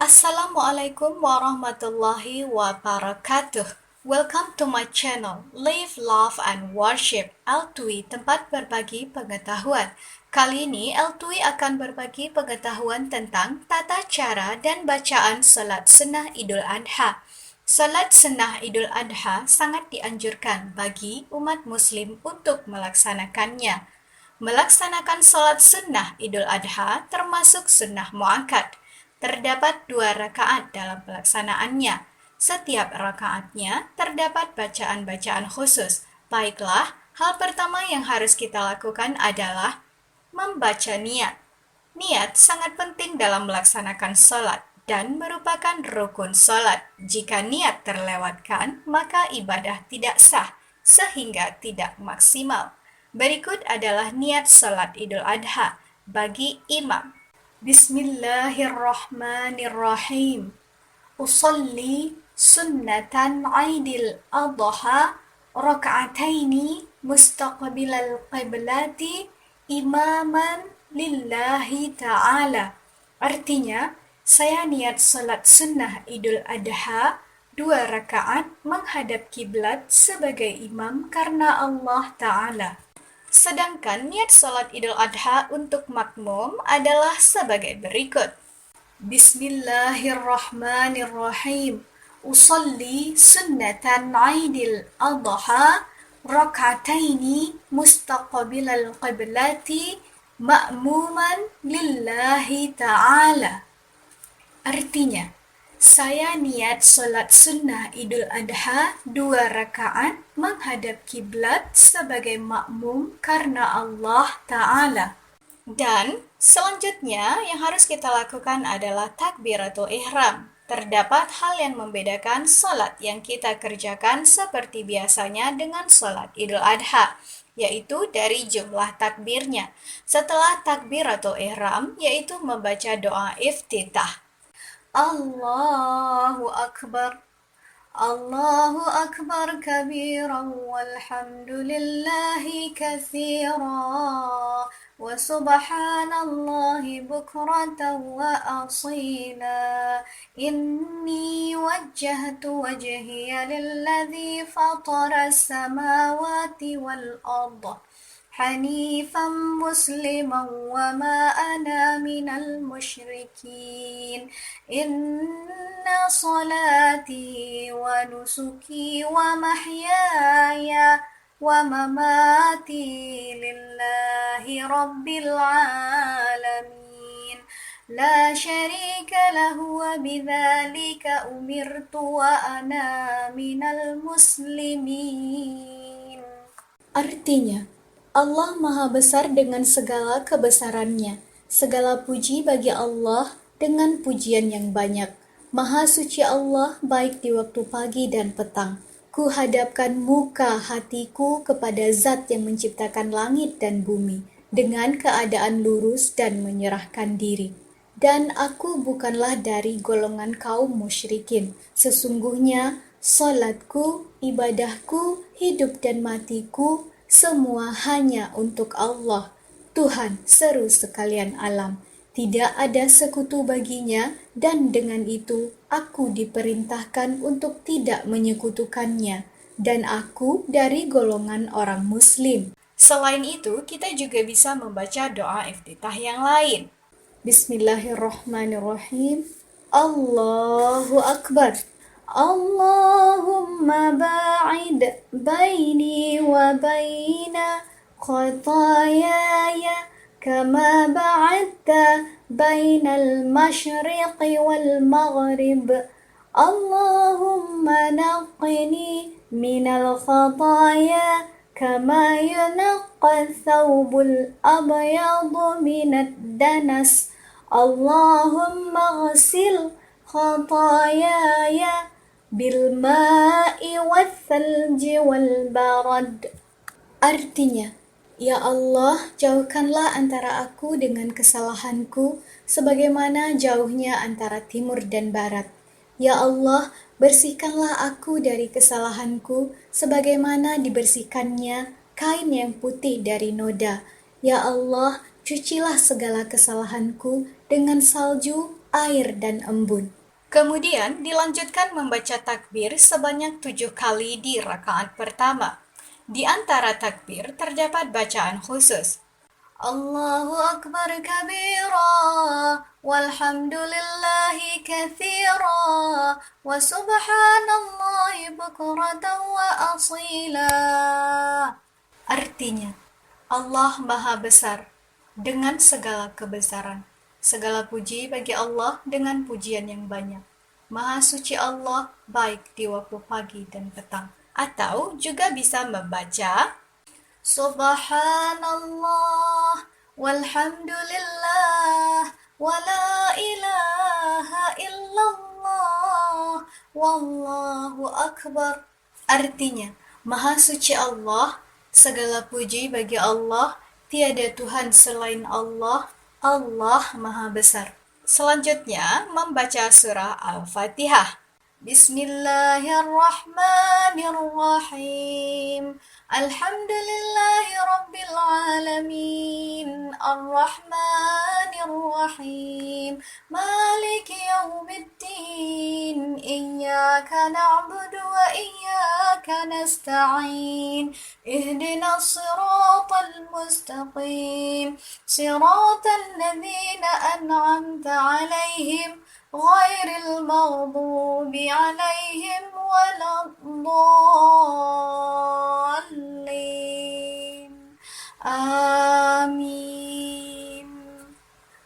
Assalamualaikum warahmatullahi wabarakatuh. Welcome to my channel, Live, Love, and Worship, Altui, tempat berbagi pengetahuan. Kali ini Altui akan berbagi pengetahuan tentang tata cara dan bacaan salat sunnah Idul Adha. Salat sunnah Idul Adha sangat dianjurkan bagi umat muslim untuk melaksanakannya. Melaksanakan salat sunnah Idul Adha termasuk sunnah muakkad. Terdapat 2 rakaat dalam pelaksanaannya. Setiap rakaatnya terdapat bacaan-bacaan khusus. Baiklah, hal pertama yang harus kita lakukan adalah membaca niat. Niat sangat penting dalam melaksanakan sholat dan merupakan rukun sholat. Jika niat terlewatkan, maka ibadah tidak sah, sehingga tidak maksimal. Berikut adalah niat sholat Idul Adha bagi imam. Bismillahirrahmanirrahim. Usalli sunnatan Aidil Adha raka'ataini mustaqbilal qiblati imaman lillahi ta'ala. Artinya, saya niat salat sunnah Idul Adha 2 rakaat menghadap kiblat sebagai imam karena Allah Ta'ala. Sedangkan niat salat Idul Adha untuk makmum adalah sebagai berikut. Bismillahirrahmanirrahim. Usalli sunnatan Aidil Adha rak'ataini mustaqbilal qiblati ma'muman lillahi ta'ala. Artinya, saya niat salat sunnah Idul Adha 2 rakaat menghadap kiblat sebagai makmum karena Allah Ta'ala. Dan selanjutnya yang harus kita lakukan adalah takbiratul ihram. Terdapat hal yang membedakan salat yang kita kerjakan seperti biasanya dengan salat Idul Adha, yaitu dari jumlah takbirnya. Setelah takbiratul ihram, yaitu membaca doa iftitah. Allahu Akbar. Allahu Akbar kabiran walhamdulillahi katsira wa subhanallahi bukratan wa asila. Inni wajjahtu wajhiya lilladzi fatara as-samawati wal arda حنيفا مسلما وما أنا من المشركين إن صلاتي ونسكي ومحياي ومماتي لله رب العالمين لا شريك له وبذلك أمرت وأنا من المسلمين. Artinya, Allah Maha Besar dengan segala kebesarannya. Segala puji bagi Allah dengan pujian yang banyak. Maha suci Allah baik di waktu pagi dan petang. Ku hadapkan muka hatiku kepada Zat yang menciptakan langit dan bumi dengan keadaan lurus dan menyerahkan diri. Dan aku bukanlah dari golongan kaum musyrikin. Sesungguhnya salatku, ibadahku, hidup dan matiku semua hanya untuk Allah, Tuhan seru sekalian alam. Tidak ada sekutu baginya, dan dengan itu aku diperintahkan untuk tidak menyekutukannya, dan aku dari golongan orang muslim. Selain itu, kita juga bisa membaca doa iftitah yang lain. Bismillahirrahmanirrahim. Allahu Akbar. Allahumma ba'id baini wa baina khatayaya kama ba'adta bainal masyriqi wal maghrib. Allahumma naqqini minal khataya kama yunaqqa thawbul abyadu minad danas. Allahumma ghsil khatayaya bilma'i wath-thalji wal barad. Artinya, ya Allah, jauhkanlah antara aku dengan kesalahanku sebagaimana jauhnya antara timur dan barat. Ya Allah, bersihkanlah aku dari kesalahanku sebagaimana dibersihkannya kain yang putih dari noda. Ya Allah, cucilah segala kesalahanku dengan salju air dan embun. Kemudian dilanjutkan membaca takbir sebanyak 7 kali di rakaat pertama. Di antara takbir terdapat bacaan khusus. Allahu Akbar kabira, walhamdulillahi kathira, wa subhanallahi bukratan wa asila. Artinya, Allah Maha Besar dengan segala kebesaran. Segala puji bagi Allah dengan pujian yang banyak. Maha suci Allah baik di waktu pagi dan petang. Atau juga bisa membaca Subhanallah walhamdulillah wa la ilaha illallah wallahu akbar. Artinya, Maha suci Allah, segala puji bagi Allah, tiada Tuhan selain Allah, Allah Maha Besar. Selanjutnya, membaca surah Al-Fatihah. Bismillahirrahmanirrahim. Alhamdulillahi Rabbil Alamin. Ar-Rahmanir-Rahim. Maliki yawmiddin. Iyyaka na'budu wa iyyaka nasta'in. Ihdinas siratal mustaqim. Siratal ladzina an'amta 'alaihim غير المغضوب عليهم ولا الضالين. Amin.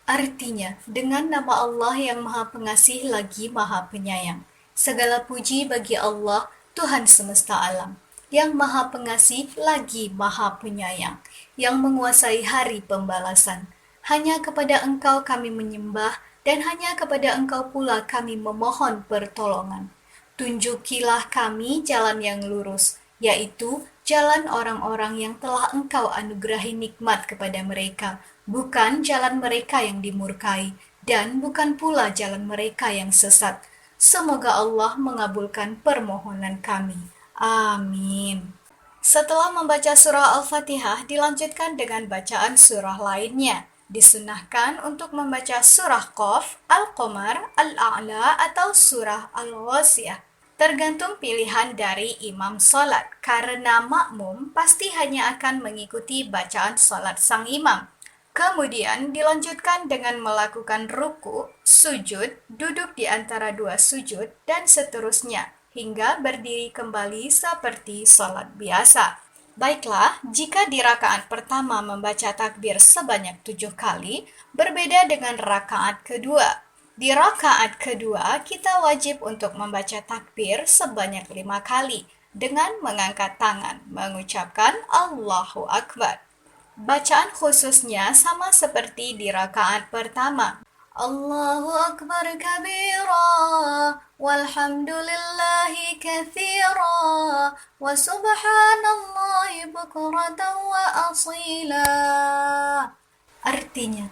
Artinya, dengan nama Allah yang Maha Pengasih lagi Maha Penyayang. Segala puji bagi Allah, Tuhan semesta alam, yang Maha Pengasih lagi Maha Penyayang, yang menguasai hari pembalasan. Hanya kepada Engkau kami menyembah, dan hanya kepada Engkau pula kami memohon pertolongan. Tunjukilah kami jalan yang lurus, yaitu jalan orang-orang yang telah Engkau anugerahi nikmat kepada mereka, bukan jalan mereka yang dimurkai, dan bukan pula jalan mereka yang sesat. Semoga Allah mengabulkan permohonan kami. Amin. Setelah membaca surah Al-Fatihah, dilanjutkan dengan bacaan surah lainnya. Disunahkan untuk membaca surah Qaf, Al-Qamar, Al-A'la, atau surah Al-Ghasiyah. Tergantung pilihan dari imam salat, karena makmum pasti hanya akan mengikuti bacaan salat sang imam. Kemudian dilanjutkan dengan melakukan ruku, sujud, duduk di antara dua sujud, dan seterusnya, hingga berdiri kembali seperti salat biasa. Baiklah, jika di rakaat pertama membaca takbir sebanyak 7 kali, berbeda dengan rakaat kedua. Di rakaat kedua, kita wajib untuk membaca takbir sebanyak 5 kali, dengan mengangkat tangan, mengucapkan Allahu Akbar. Bacaan khususnya sama seperti di rakaat pertama. Allahu Akbar kabira, walhamdulillahi kathira, wa subhanallahi bukratan wa asila. Artinya,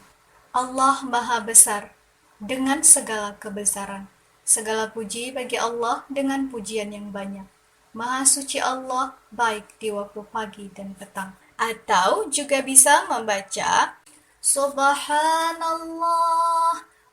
Allah Maha Besar dengan segala kebesaran. Segala puji bagi Allah dengan pujian yang banyak. Maha suci Allah baik di waktu pagi dan petang. Atau juga bisa membaca Subhanallah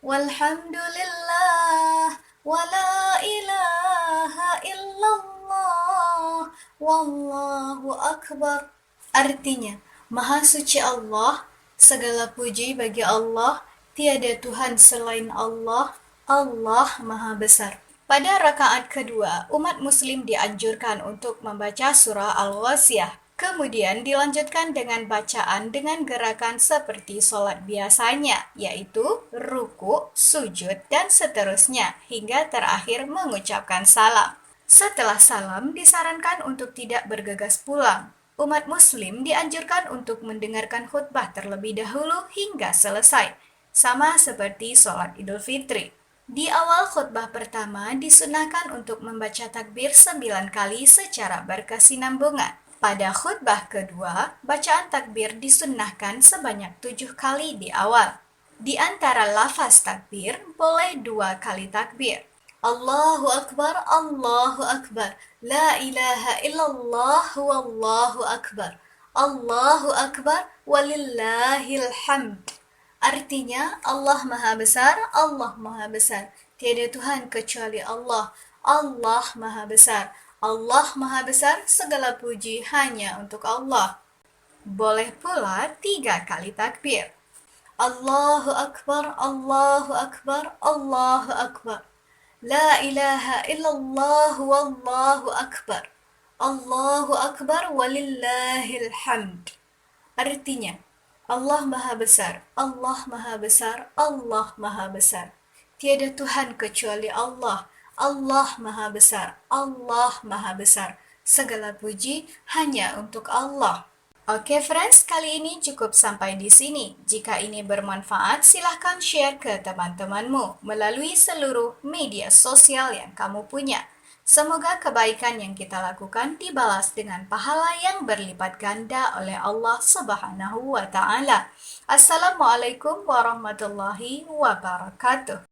walhamdulillah wa la ilaha illallah wallahu akbar. Artinya, Maha suci Allah, segala puji bagi Allah, tiada Tuhan selain Allah, Allah Maha Besar. Pada rakaat kedua, umat muslim dianjurkan untuk membaca surah Al-Ghasiyah. Kemudian dilanjutkan dengan bacaan dengan gerakan seperti sholat biasanya, yaitu ruku, sujud, dan seterusnya, hingga terakhir mengucapkan salam. Setelah salam, disarankan untuk tidak bergegas pulang. Umat muslim dianjurkan untuk mendengarkan khutbah terlebih dahulu hingga selesai, sama seperti sholat Idul Fitri. Di awal khutbah pertama disunahkan untuk membaca takbir 9 kali secara berkesinambungan. Pada khutbah kedua, bacaan takbir disunnahkan sebanyak 7 kali di awal. Di antara lafaz takbir, boleh 2 kali takbir. Allahu Akbar, Allahu Akbar, La ilaha illallah, Wallahu Akbar, Allahu Akbar, Walillahil hamd. Artinya, Allah Maha Besar, Allah Maha Besar. Tiada Tuhan kecuali Allah. Allah Maha Besar. Allah Maha Besar, segala puji hanya untuk Allah. Boleh pula 3 kali takbir. Allahu Akbar, Allahu Akbar, Allahu Akbar. La ilaha illallah wallahu akbar. Allahu akbar walillahil hamd. Artinya, Allah Maha Besar, Allah Maha Besar, Allah Maha Besar. Tiada Tuhan kecuali Allah. Allah Maha Besar, Allah Maha Besar. Segala puji hanya untuk Allah. Oke friends, kali ini cukup sampai di sini. Jika ini bermanfaat, silahkan share ke teman-temanmu melalui seluruh media sosial yang kamu punya. Semoga kebaikan yang kita lakukan dibalas dengan pahala yang berlipat ganda oleh Allah Subhanahu wa Ta'ala. Assalamualaikum warahmatullahi wabarakatuh.